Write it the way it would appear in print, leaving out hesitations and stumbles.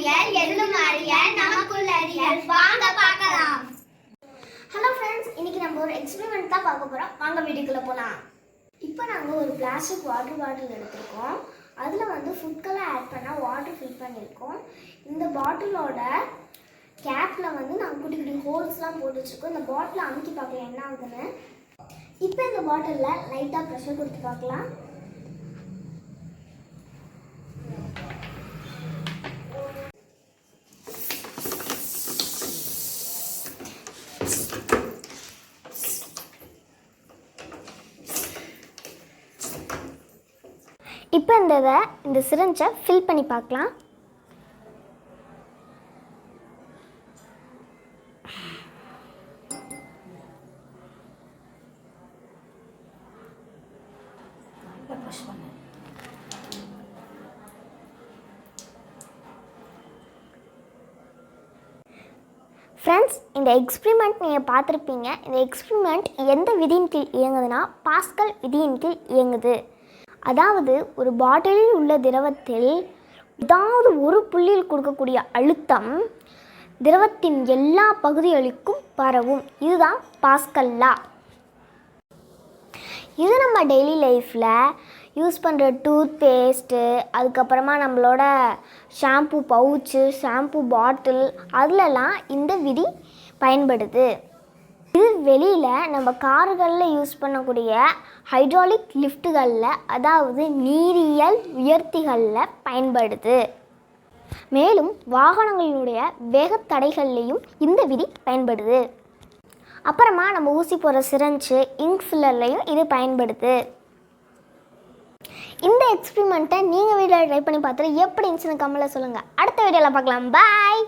அறியல் எதிலும் அறியல் நமக்குள்ள அறியல் வாங்க பார்க்கலாம். ஹலோ ஃப்ரெண்ட்ஸ், இன்னைக்கு நம்ம ஒரு எக்ஸ்பெரிமெண்ட் தான் பார்க்க போகிறோம். வாங்க வீடியோக்குள்ள போகலாம். இப்போ நாங்கள் ஒரு பிளாஸ்டிக் வாட்டர் பாட்டில் எடுத்திருக்கோம். அதில் ஃபுட் கலர் ஆட் பண்ணால் வாட்டர் ஃபில் பண்ணியிருக்கோம். இந்த பாட்டிலோட கேப்பில் நாங்கள் குட்டி குட்டி ஹோல்ஸ்லாம் போட்டு வச்சுருக்கோம். இந்த பாட்டிலை அமுக்கி பார்க்கலாம் என்ன ஆகுதுன்னு. இப்போ இந்த பாட்டிலில் லைட்டாக ப்ரெஷர் கொடுத்து பார்க்கலாம். இப்போ இந்த சிரிஞ்சை ஃபில் பண்ணி பார்க்கலாம். ஃப்ரெண்ட்ஸ், இந்த எக்ஸ்பிரிமெண்ட் நீங்கள் பார்த்துருப்பீங்க. இந்த எக்ஸ்பிரிமெண்ட் எந்த விதியின் கீழ் இயங்குதுன்னா பாஸ்கல் விதியின் கீழ் இயங்குது. அதாவது ஒரு பாட்டிலில் உள்ள திரவத்தில் ஏதாவது ஒரு புள்ளியில் கொடுக்கக்கூடிய அழுத்தம் திரவத்தின் எல்லா பகுதிகளுக்கும் பரவும். இதுதான் பாஸ்கல் லா. இது நம்ம டெய்லி லைஃப்பில் யூஸ் பண்ணுற டூத் பேஸ்ட்டு, அதுக்கப்புறமா நம்மளோட ஷாம்பு பவுச்சு, ஷாம்பு பாட்டில், அதிலலாம் இந்த விதி பயன்படுது. இது வெளியில் நம்ம கார்களில் யூஸ் பண்ணக்கூடிய ஹைட்ராலிக் லிஃப்ட்டுகளில், அதாவது நீரியல் உயர்த்திகளில் பயன்படுது. மேலும் வாகனங்களுடைய வேகத்தடைகள்லேயும் இந்த விதி பயன்படுது. அப்புறமா நம்ம ஊசி போடுற சிரஞ்சு, இங்க் ஃபில்லர்லேயும் இது பயன்படுது. இந்த எக்ஸ்பிரிமெண்ட்டை நீங்கள் வீடியோவில் ட்ரை பண்ணி பார்த்துட்டு எப்படி இருந்துச்சுன்னு கமெண்ட்டில் சொல்லுங்கள். அடுத்த வீடியோவில் பார்க்கலாம். பாய்.